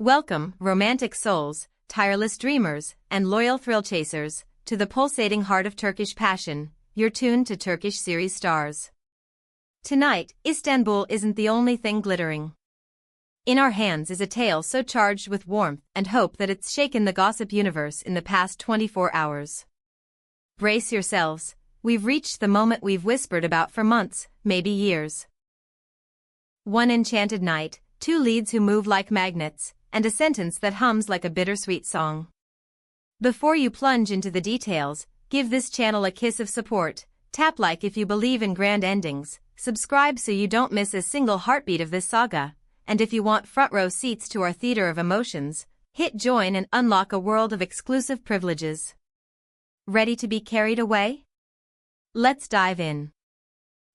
Welcome, romantic souls, tireless dreamers, and loyal thrill chasers, to the pulsating heart of Turkish passion. You're tuned to Turkish series stars. Tonight, Istanbul isn't the only thing glittering. In our hands is a tale so charged with warmth and hope that it's shaken the gossip universe in the past 24 hours. Brace yourselves, we've reached the moment we've whispered about for months, maybe years. One enchanted night, two leads who move like magnets, and a sentence that hums like a bittersweet song. Before you plunge into the details, give this channel a kiss of support, tap like if you believe in grand endings, subscribe so you don't miss a single heartbeat of this saga, and if you want front row seats to our theater of emotions, hit join and unlock a world of exclusive privileges. Ready to be carried away? Let's dive in.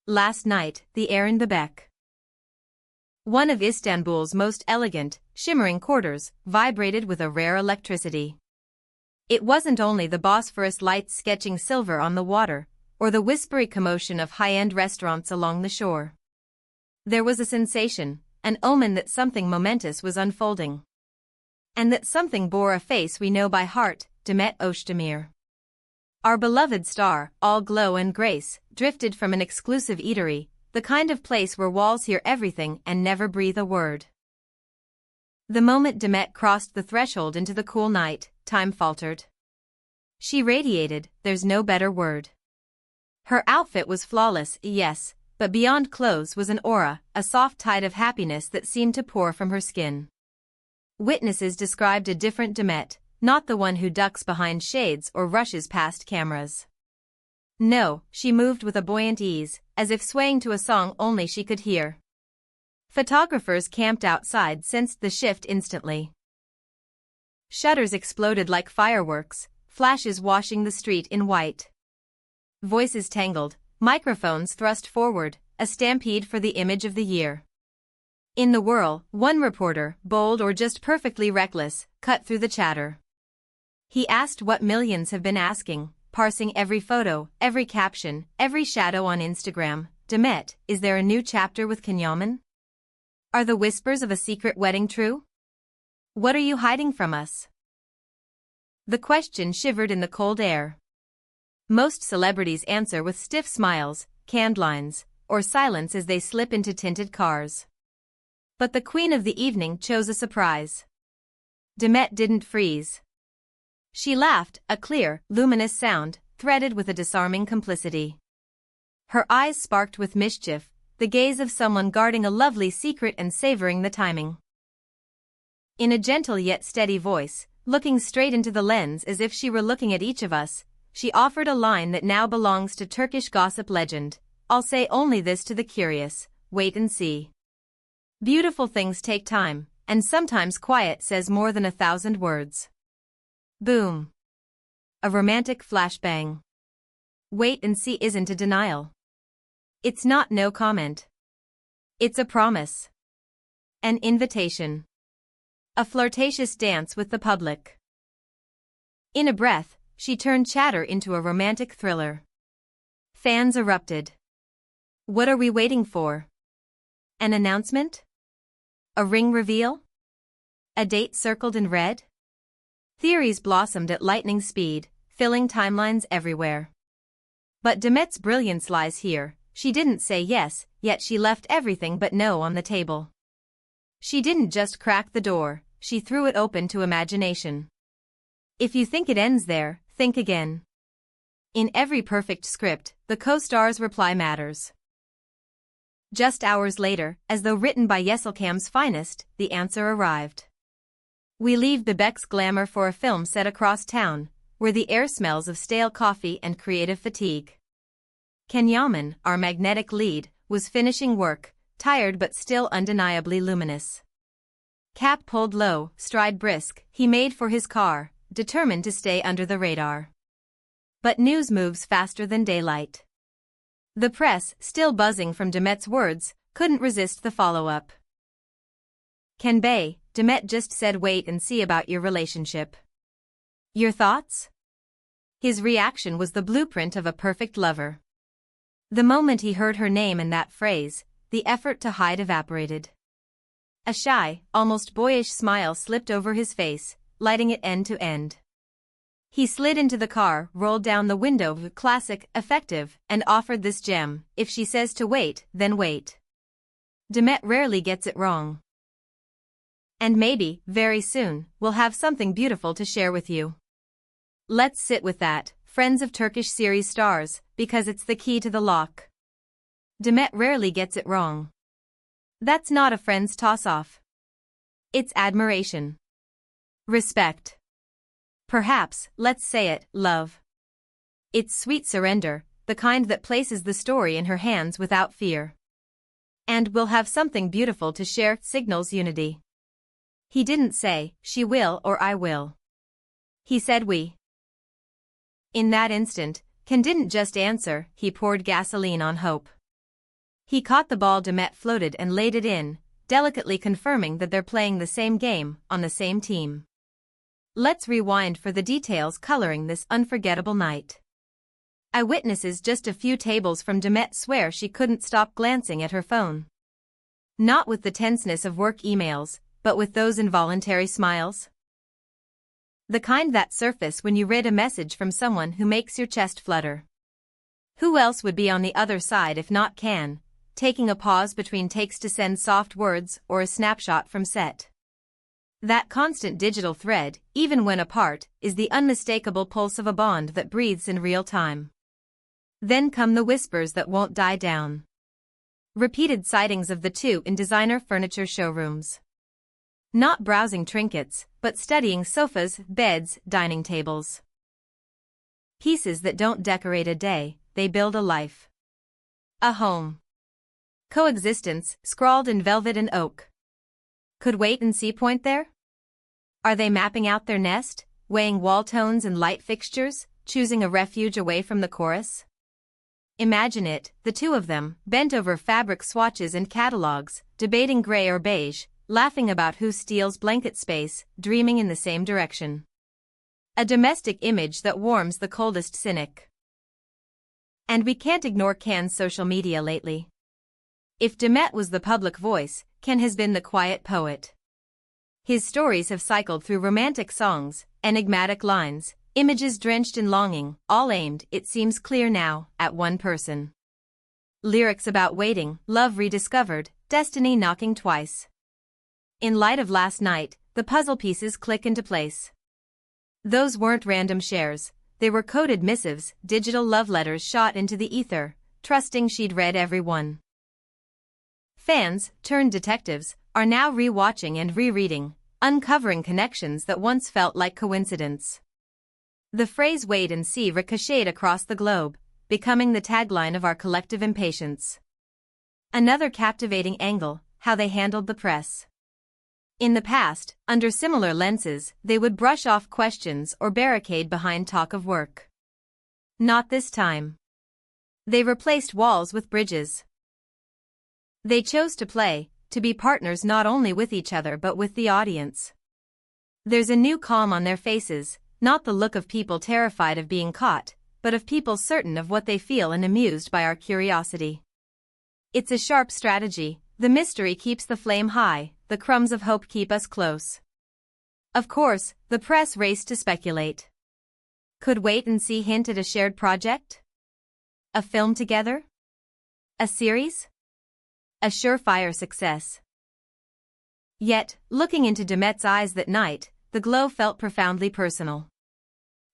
Last night, the Aaron Bebek. One of Istanbul's most elegant, shimmering quarters, vibrated with a rare electricity. It wasn't only the Bosphorus lights sketching silver on the water, or the whispery commotion of high-end restaurants along the shore. There was a sensation, an omen that something momentous was unfolding. And that something bore a face we know by heart, Demet Özdemir. Our beloved star, all glow and grace, drifted from an exclusive eatery, the kind of place where walls hear everything and never breathe a word. The moment Demet crossed the threshold into the cool night, time faltered. She radiated, there's no better word. Her outfit was flawless, yes, but beyond clothes was an aura, a soft tide of happiness that seemed to pour from her skin. Witnesses described a different Demet, not the one who ducks behind shades or rushes past cameras. No, she moved with a buoyant ease, as if swaying to a song only she could hear. Photographers camped outside sensed the shift instantly. Shutters exploded like fireworks, flashes washing the street in white. Voices tangled, microphones thrust forward, a stampede for the image of the year. In the whirl, one reporter, bold or just perfectly reckless, cut through the chatter. He asked what millions have been asking, parsing every photo, every caption, every shadow on Instagram. Demet, is there a new chapter with Kenyaman? Are the whispers of a secret wedding true? What are you hiding from us? The question shivered in the cold air. Most celebrities answer with stiff smiles, canned lines, or silence as they slip into tinted cars. But the queen of the evening chose a surprise. Demet didn't freeze. She laughed, a clear, luminous sound, threaded with a disarming complicity. Her eyes sparked with mischief, the gaze of someone guarding a lovely secret and savoring the timing. In a gentle yet steady voice, looking straight into the lens as if she were looking at each of us, she offered a line that now belongs to Turkish gossip legend. I'll say only this to the curious, wait and see. Beautiful things take time, and sometimes quiet says more than 1,000 words. Boom. A romantic flashbang. Wait and see isn't a denial. It's not no comment. It's a promise. An invitation. A flirtatious dance with the public. In a breath, she turned chatter into a romantic thriller. Fans erupted. What are we waiting for? An announcement? A ring reveal? A date circled in red? Theories blossomed at lightning speed, filling timelines everywhere. But Demet's brilliance lies here. She didn't say yes, yet she left everything but no on the table. She didn't just crack the door, she threw it open to imagination. If you think it ends there, think again. In every perfect script, the co-star's reply matters. Just hours later, as though written by Yeşilçam's finest, the answer arrived. We leave Bebek's glamour for a film set across town, where the air smells of stale coffee and creative fatigue. Kenyaman, our magnetic lead, was finishing work, tired but still undeniably luminous. Cap pulled low, stride brisk, he made for his car, determined to stay under the radar. But news moves faster than daylight. The press, still buzzing from Demet's words, couldn't resist the follow-up. Ken Bey, Demet just said wait and see about your relationship. Your thoughts? His reaction was the blueprint of a perfect lover. The moment he heard her name and that phrase, the effort to hide evaporated. A shy, almost boyish smile slipped over his face, lighting it end to end. He slid into the car, rolled down the window, classic, effective, and offered this gem: if she says to wait, then wait. Demet rarely gets it wrong. And maybe, very soon, we'll have something beautiful to share with you. Let's sit with that, friends of Turkish series stars, because it's the key to the lock. Demet rarely gets it wrong. That's not a friend's toss-off. It's admiration. Respect. Perhaps, let's say it, love. It's sweet surrender, the kind that places the story in her hands without fear. And we'll have something beautiful to share, signals unity. He didn't say, she will or I will. He said we. In that instant, Ken didn't just answer, he poured gasoline on hope. He caught the ball Demet floated and laid it in, delicately confirming that they're playing the same game, on the same team. Let's rewind for the details coloring this unforgettable night. Eyewitnesses just a few tables from Demet swear she couldn't stop glancing at her phone. Not with the tenseness of work emails, but with those involuntary smiles. The kind that surface when you read a message from someone who makes your chest flutter. Who else would be on the other side if not Can, taking a pause between takes to send soft words or a snapshot from set? That constant digital thread, even when apart, is the unmistakable pulse of a bond that breathes in real time. Then come the whispers that won't die down. Repeated sightings of the two in designer furniture showrooms. Not browsing trinkets, but studying sofas, beds, dining tables. Pieces that don't decorate a day, they build a life. A home. Coexistence, scrawled in velvet and oak. Could wait and see point there? Are they mapping out their nest, weighing wall tones and light fixtures, choosing a refuge away from the chorus? Imagine it, the two of them, bent over fabric swatches and catalogs, debating gray or beige, laughing about who steals blanket space, dreaming in the same direction. A domestic image that warms the coldest cynic. And we can't ignore Can's social media lately. If Demet was the public voice, Ken has been the quiet poet. His stories have cycled through romantic songs, enigmatic lines, images drenched in longing, all aimed, it seems clear now, at one person. Lyrics about waiting, love rediscovered, destiny knocking twice. In light of last night, the puzzle pieces click into place. Those weren't random shares, they were coded missives, digital love letters shot into the ether, trusting she'd read every one. Fans, turned detectives, are now re-watching and rereading, uncovering connections that once felt like coincidence. The phrase wait and see ricocheted across the globe, becoming the tagline of our collective impatience. Another captivating angle, how they handled the press. In the past, under similar lenses, they would brush off questions or barricade behind talk of work. Not this time. They replaced walls with bridges. They chose to play, to be partners not only with each other but with the audience. There's a new calm on their faces, not the look of people terrified of being caught, but of people certain of what they feel and amused by our curiosity. It's a sharp strategy, the mystery keeps the flame high, the crumbs of hope keep us close. Of course, the press raced to speculate. Could wait and see hint at a shared project? A film together? A series? A surefire success. Yet, looking into Demet's eyes that night, the glow felt profoundly personal.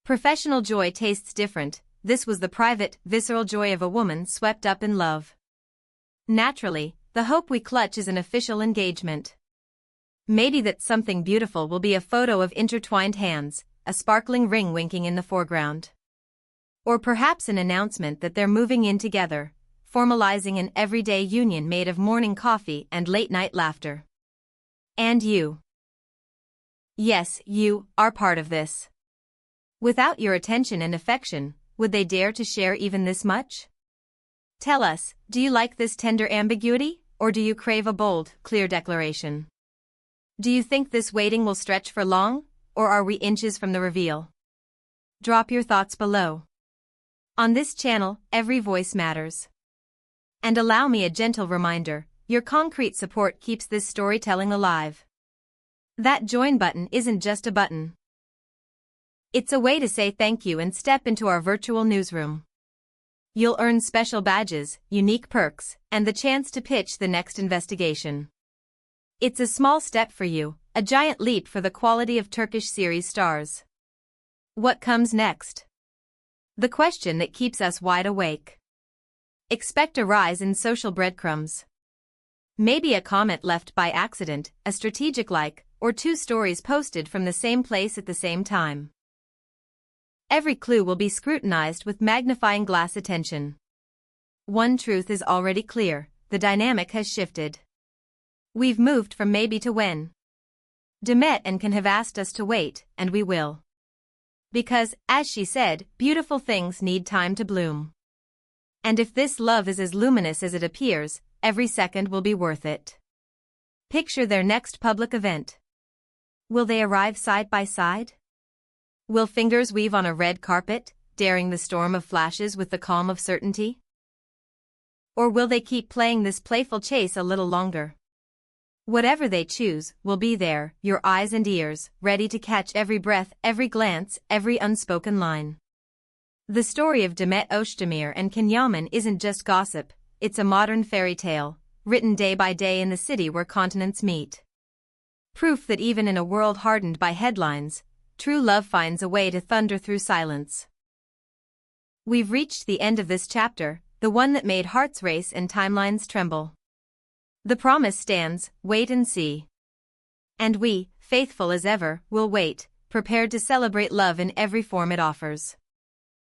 Professional joy tastes different, this was the private, visceral joy of a woman swept up in love. Naturally, the hope we clutch is an official engagement. Maybe that something beautiful will be a photo of intertwined hands, a sparkling ring winking in the foreground. Or perhaps an announcement that they're moving in together, formalizing an everyday union made of morning coffee and late-night laughter. And you. Yes, you are part of this. Without your attention and affection, would they dare to share even this much? Tell us, do you like this tender ambiguity, or do you crave a bold, clear declaration? Do you think this waiting will stretch for long, or are we inches from the reveal? Drop your thoughts below. On this channel, every voice matters. And allow me a gentle reminder, your concrete support keeps this storytelling alive. That join button isn't just a button. It's a way to say thank you and step into our virtual newsroom. You'll earn special badges, unique perks, and the chance to pitch the next investigation. It's a small step for you, a giant leap for the quality of Turkish series stars. What comes next? The question that keeps us wide awake. Expect a rise in social breadcrumbs. Maybe a comment left by accident, a strategic like, or two stories posted from the same place at the same time. Every clue will be scrutinized with magnifying glass attention. One truth is already clear, the dynamic has shifted. We've moved from maybe to when. Demet and Can have asked us to wait, and we will. Because, as she said, beautiful things need time to bloom. And if this love is as luminous as it appears, every second will be worth it. Picture their next public event. Will they arrive side by side? Will fingers weave on a red carpet, daring the storm of flashes with the calm of certainty? Or will they keep playing this playful chase a little longer? Whatever they choose, we'll be there, your eyes and ears, ready to catch every breath, every glance, every unspoken line. The story of Demet Özdemir and Can Yaman isn't just gossip, it's a modern fairy tale, written day by day in the city where continents meet. Proof that even in a world hardened by headlines, true love finds a way to thunder through silence. We've reached the end of this chapter, the one that made hearts race and timelines tremble. The promise stands, wait and see. And we, faithful as ever, will wait, prepared to celebrate love in every form it offers.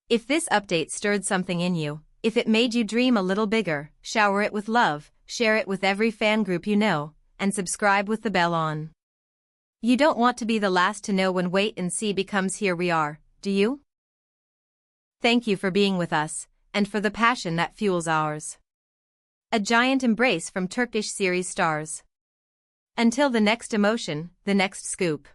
If this update stirred something in you, if it made you dream a little bigger, shower it with love, share it with every fan group you know, and subscribe with the bell on. You don't want to be the last to know when wait and see becomes here we are, do you? Thank you for being with us, and for the passion that fuels ours. A giant embrace from Turkish series stars. Until the next emotion, the next scoop.